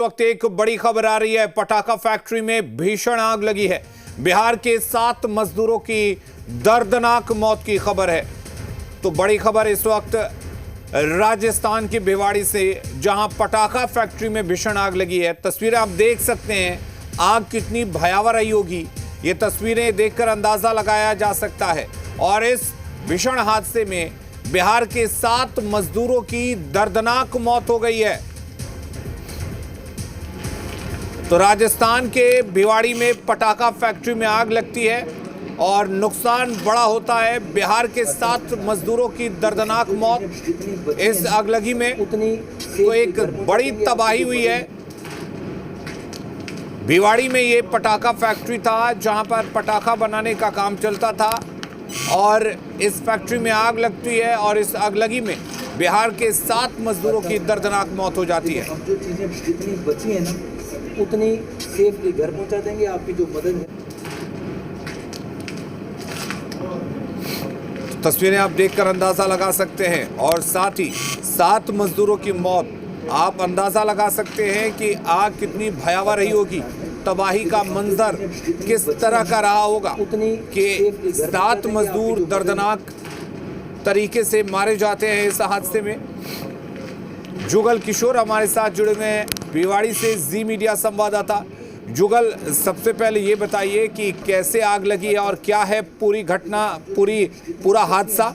वक्त एक बड़ी खबर आ रही है। पटाखा फैक्ट्री में भीषण आग लगी है। बिहार के 7 मजदूरों की दर्दनाक मौत की खबर है। तो बड़ी खबर इस वक्त राजस्थान की भिवाड़ी से, जहां पटाखा फैक्ट्री में भीषण आग लगी है। तस्वीरें आप देख सकते हैं, आग कितनी भयावह रही होगी ये तस्वीरें देखकर अंदाजा लगाया जा सकता है। और इस भीषण हादसे में बिहार के 7 मजदूरों की दर्दनाक मौत हो गई है। तो राजस्थान के भिवाड़ी में पटाखा फैक्ट्री में आग लगती है और नुकसान बड़ा होता है। बिहार के 7 मजदूरों की दर्दनाक मौत इस आगलगी में। तो एक बड़ी तबाही हुई है। भिवाड़ी में ये पटाखा फैक्ट्री था जहां पर पटाखा बनाने का काम चलता था और इस फैक्ट्री में आग लगती है और इस आगलगी में बिहार के 7 मजदूरों की दर्दनाक मौत हो जाती है। अब जो चीजें जितनी बची है ना उतनी सेफली घर पहुंचा देंगे। आपकी जो मदद है, तस्वीरें आप देखकर अंदाजा लगा सकते हैं और साथ ही 7 मजदूरों की मौत। आप अंदाजा लगा सकते हैं कि आग कितनी भयावह रही होगी, तबाही का मंजर किस तरह का रहा होगा कि 7 मजदूर दर्दनाक तरीके से मारे जाते हैं इस हादसे में। जुगल किशोर हमारे साथ जुड़े हुए हैं भिवाड़ी से, जी मीडिया संवाददाता। जुगल, सबसे पहले ये बताइए कि कैसे आग लगी है और क्या है पूरी घटना, पूरा हादसा।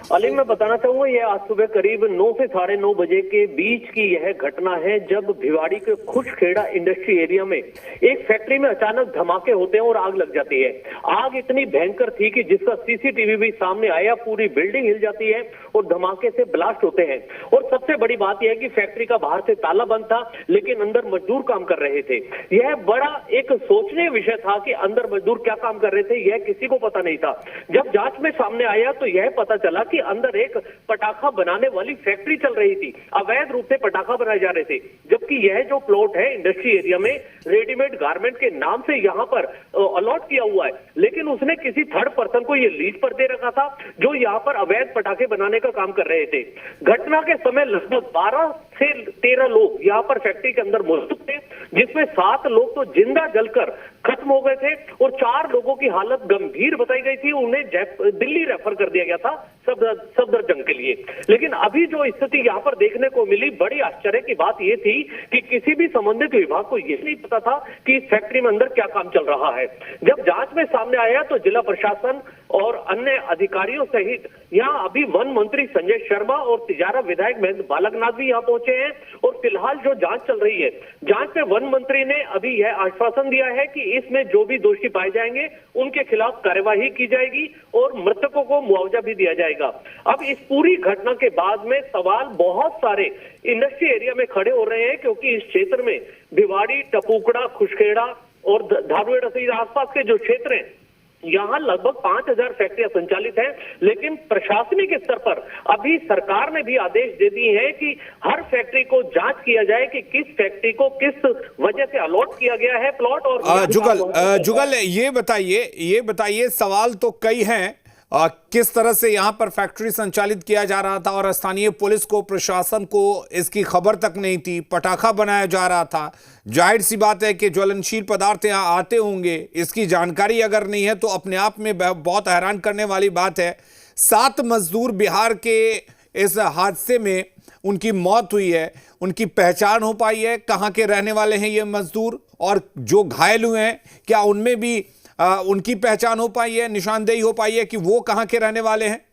अली, मैं बताना चाहूंगा ये आज सुबह करीब 9 से 9:30 बजे के बीच की यह घटना है, जब भिवाड़ी के खुशखेड़ा इंडस्ट्री एरिया में एक फैक्ट्री में अचानक धमाके होते हैं और आग लग जाती है। आग इतनी भयंकर थी कि जिसका सीसीटीवी भी सामने आया, पूरी बिल्डिंग हिल जाती है और धमाके से ब्लास्ट होते हैं। और सबसे बड़ी बात यह है कि फैक्ट्री का बाहर से ताला बंद था, लेकिन अंदर मजदूर काम कर रहे थे। यह बड़ा एक सोचनीय विषय था कि अंदर मजदूर क्या काम कर रहे थे, यह किसी को पता नहीं था। जब जांच में सामने आया तो यह पता चला कि अंदर एक पटाखा बनाने वाली फैक्ट्री चल रही थी। अवैध रूप से पटाखा बनाए जा रहे थे, जबकि यह जो प्लॉट है इंडस्ट्री एरिया में रेडीमेड गारमेंट के नाम से यहां पर अलॉट किया हुआ है, लेकिन उसने किसी थर्ड पर्सन को यह लीज पर दे रखा था जो यहां पर अवैध पटाखे बनाने का काम कर रहे थे। घटना के समय लगभग 12 से 13 लोग यहां पर फैक्ट्री के अंदर मौजूद थे, जिसमें 7 लोग तो जिंदा जलकर खत्म हो गए थे और 4 लोगों की हालत गंभीर बताई गई थी। उन्हें दिल्ली रेफर कर दिया गया था सफदरजंग के लिए। लेकिन अभी जो स्थिति यहाँ पर देखने को मिली, बड़ी आश्चर्य की बात यह थी कि किसी भी संबंधित विभाग को यह नहीं पता था कि इस फैक्ट्री में अंदर क्या काम चल रहा है। जब जांच में सामने आया तो जिला प्रशासन और अन्य अधिकारियों सहित यहाँ अभी वन मंत्री संजय शर्मा और तिजारा विधायक महेंद्र बालकनाथ भी यहाँ पहुंचे हैं। और फिलहाल जो जांच चल रही है, जांच में वन मंत्री ने अभी यह आश्वासन दिया है कि इसमें जो भी दोषी पाए जाएंगे उनके खिलाफ कार्यवाही की जाएगी और मृतकों को मुआवजा भी दिया जाएगा। अब इस पूरी घटना के बाद में सवाल बहुत सारे इंडस्ट्री एरिया में खड़े हो रहे हैं, क्योंकि इस क्षेत्र में भिवाड़ी, टपुकड़ा, खुशखेड़ा और धारवेड़ सहित आसपास के जो क्षेत्र हैं, यहाँ लगभग 5000 फैक्ट्रियां संचालित हैं। लेकिन प्रशासनिक स्तर पर अभी सरकार ने भी आदेश दे दिए हैं कि हर फैक्ट्री को जांच किया जाए कि किस फैक्ट्री को किस वजह से अलॉट किया गया है प्लॉट। और जुगल ये बताइए, सवाल तो कई हैं। किस तरह से यहाँ पर फैक्ट्री संचालित किया जा रहा था और स्थानीय पुलिस को, प्रशासन को इसकी खबर तक नहीं थी। पटाखा बनाया जा रहा था, जाहिर सी बात है कि ज्वलनशील पदार्थ यहाँ आते होंगे, इसकी जानकारी अगर नहीं है तो अपने आप में बहुत हैरान करने वाली बात है। 7 मजदूर बिहार के इस हादसे में उनकी मौत हुई है, उनकी पहचान हो पाई है? कहाँ के रहने वाले हैं ये मजदूर? और जो घायल हुए हैं, क्या उनमें भी उनकी पहचान हो पाई है, निशानदेही हो पाई है कि वो कहां के रहने वाले हैं?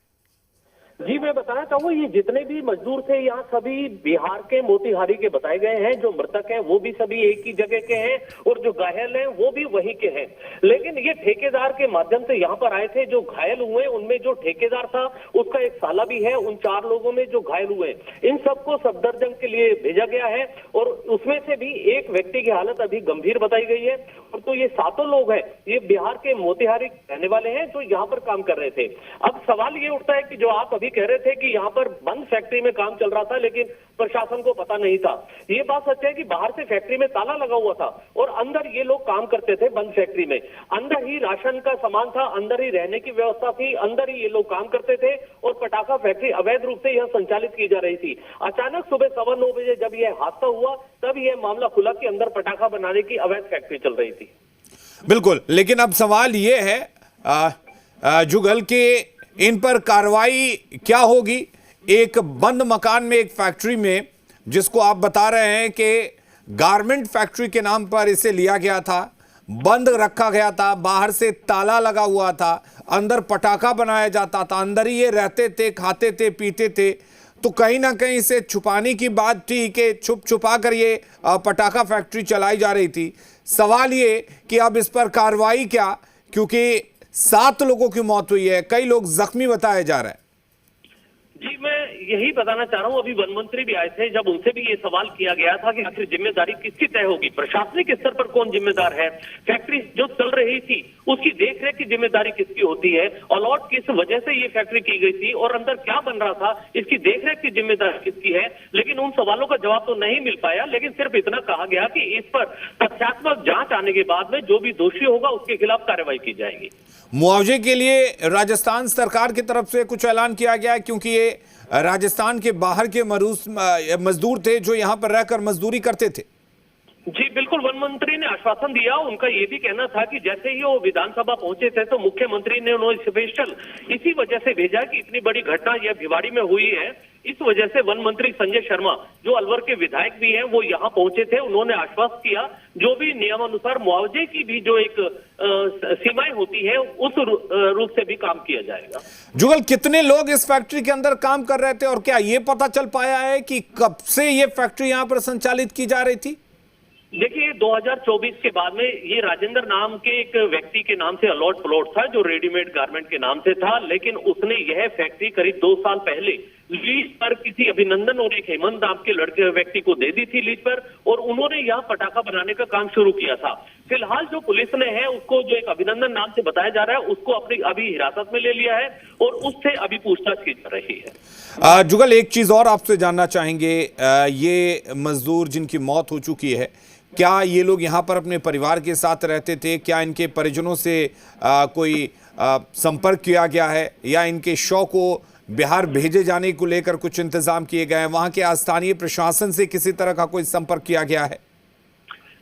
जी, मैं बताना चाहूंगा ये जितने भी मजदूर थे यहाँ सभी बिहार के मोतिहारी के बताए गए हैं। जो मृतक हैं वो भी सभी एक ही जगह के हैं और जो घायल हैं वो भी वहीं के हैं। लेकिन ये ठेकेदार के माध्यम से यहाँ पर आए थे। जो घायल हुए उनमें जो ठेकेदार था उसका एक साला भी है। उन 4 लोगों में जो घायल हुए इन सबको सफदरजंग के लिए भेजा गया है और उसमें से भी एक व्यक्ति की हालत अभी गंभीर बताई गई है। और तो ये 7 लोग हैं, ये बिहार के मोतिहारी रहने वाले हैं जो यहाँ पर काम कर रहे थे। अब सवाल ये उठता है कि जो आप अभी कह रहे थे कि यहाँ पर बंद फैक्ट्री में काम चल रहा था, लेकिन प्रशासन को पता नहीं था। ये बात सच है कि बाहर से फैक्ट्री में ताला लगा हुआ था और अंदर ये लोग काम करते थे बंद फैक्ट्री में। अंदर ही राशन का सामान था, अंदर ही रहने की व्यवस्था थी, अंदर ही ये लोग काम करते थे और पटाखा फैक्ट्री अवैध रूप से यह संचालित की जा रही थी। अचानक सुबह 9:15 बजे जब यह हादसा हुआ तब यह मामला खुला कि अंदर पटाखा बनाने की अवैध फैक्ट्री चल रही थी। बिल्कुल, लेकिन अब सवाल ये है जुगल के इन पर कार्रवाई क्या होगी? एक बंद मकान में, एक फैक्ट्री में, जिसको आप बता रहे हैं कि गारमेंट फैक्ट्री के नाम पर इसे लिया गया था, बंद रखा गया था, बाहर से ताला लगा हुआ था, अंदर पटाखा बनाया जाता था, अंदर ही ये रहते थे, खाते थे, पीते थे, तो कहीं ना कहीं इसे छुपाने की बात थी कि छुप छुपा कर ये पटाखा फैक्ट्री चलाई जा रही थी। सवाल ये कि अब इस पर कार्रवाई क्या, क्योंकि 7 लोगों की मौत हुई है, कई लोग जख्मी बताए जा रहे हैं। जी, मैं यही बताना चाह रहा हूँ, अभी वन मंत्री भी आए थे, जब उनसे भी ये सवाल किया गया था कि आखिर जिम्मेदारी किसकी तय होगी, प्रशासनिक स्तर पर कौन जिम्मेदार है, फैक्ट्री जो चल रही थी उसकी देखरेख की जिम्मेदारी किसकी होती है, अलॉट किस वजह से ये फैक्ट्री की गई थी और अंदर क्या बन रहा था, इसकी देखरेख की जिम्मेदारी किसकी है। लेकिन उन सवालों का जवाब तो नहीं मिल पाया, लेकिन सिर्फ इतना कहा गया कि इस पर तथ्यात्मक जांच आने के बाद में जो भी दोषी होगा उसके खिलाफ कार्रवाई की जाएगी। मुआवजे के लिए राजस्थान सरकार की तरफ से कुछ ऐलान किया गया है, क्योंकि ये राजस्थान के बाहर के मजदूर थे जो यहां पर रहकर मजदूरी करते थे। जी बिल्कुल, वन मंत्री ने आश्वासन दिया। उनका ये भी कहना था कि जैसे ही वो विधानसभा पहुंचे थे तो मुख्यमंत्री ने उन्हें स्पेशल इसी वजह से भेजा कि इतनी बड़ी घटना यह भिवाड़ी में हुई है, इस वजह से वन मंत्री संजय शर्मा जो अलवर के विधायक भी हैं वो यहाँ पहुंचे थे। उन्होंने आश्वस्त किया जो भी नियमानुसार मुआवजे की भी जो एक सीमाएं होती है उस रूप से भी काम किया जाएगा। जुगल, कितने लोग इस फैक्ट्री के अंदर काम कर रहे थे और क्या ये पता चल पाया है कि कब से ये फैक्ट्री यहाँ पर संचालित की जा रही थी? देखिए, 2024 के बाद में ये राजेंद्र नाम के एक व्यक्ति के नाम से अलॉट प्लॉट था जो रेडीमेड गारमेंट के नाम से था, लेकिन उसने यह फैक्ट्री करीब 2 साल पहले लीज पर किसी अभिनंदन और एक हेमंत नाम के लड़के व्यक्ति को दे दी थी लीज पर, और उन्होंने यहाँ पटाखा बनाने का काम शुरू किया था। फिलहाल जो पुलिस ने है उसको, जो एक अभिनंदन नाम से बताया जा रहा है, उसको अपनी अभी हिरासत में ले लिया है और उससे अभी पूछताछ की जा रही है। जुगल, एक चीज और आपसे जानना चाहेंगे, ये मजदूर जिनकी मौत हो चुकी है, क्या ये लोग यहाँ पर अपने परिवार के साथ रहते थे? क्या इनके परिजनों से कोई संपर्क किया गया है या इनके शव को बिहार भेजे जाने को लेकर कुछ इंतजाम किए गए हैं? वहाँ के स्थानीय प्रशासन से किसी तरह का कोई संपर्क किया गया है?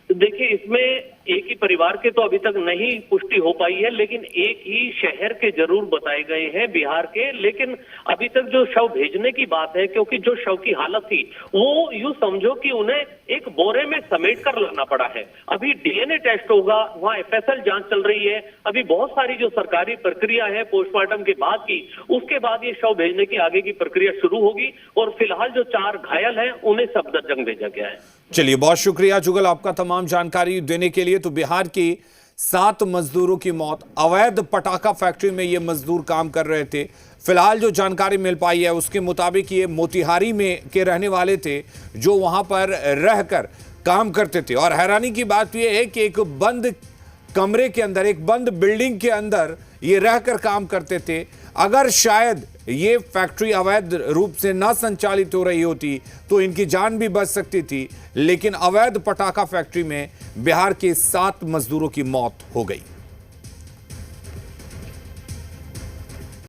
देखिए, इसमें एक ही परिवार के तो अभी तक नहीं पुष्टि हो पाई है, लेकिन एक ही शहर के जरूर बताए गए हैं, बिहार के। लेकिन अभी तक जो शव भेजने की बात है, क्योंकि जो शव की हालत थी वो यूं समझो कि उन्हें एक बोरे में समेट कर लाना पड़ा है। अभी डीएनए टेस्ट होगा, वहाँ एफएसएल जांच चल रही है, अभी बहुत सारी जो सरकारी प्रक्रिया है पोस्टमार्टम के बाद की, उसके बाद ये शव भेजने की आगे की प्रक्रिया शुरू होगी। और फिलहाल जो 4 घायल हैं उन्हें सफदरजंग भेजा गया है। चलिए, बहुत शुक्रिया जुगल आपका तमाम जानकारी देने के लिए। तो बिहार की 7 मजदूरों की मौत, अवैध पटाखा फैक्ट्री में ये मजदूर काम कर रहे थे। फिलहाल जो जानकारी मिल पाई है उसके मुताबिक ये मोतिहारी में के रहने वाले थे जो वहां पर रहकर काम करते थे। और हैरानी की बात यह है कि एक बंद कमरे के अंदर, एक बंद बिल्डिंग के अंदर ये रहकर काम करते थे। अगर शायद ये फैक्ट्री अवैध रूप से ना संचालित हो रही होती तो इनकी जान भी बच सकती थी, लेकिन अवैध पटाखा फैक्ट्री में बिहार के 7 मजदूरों की मौत हो गई।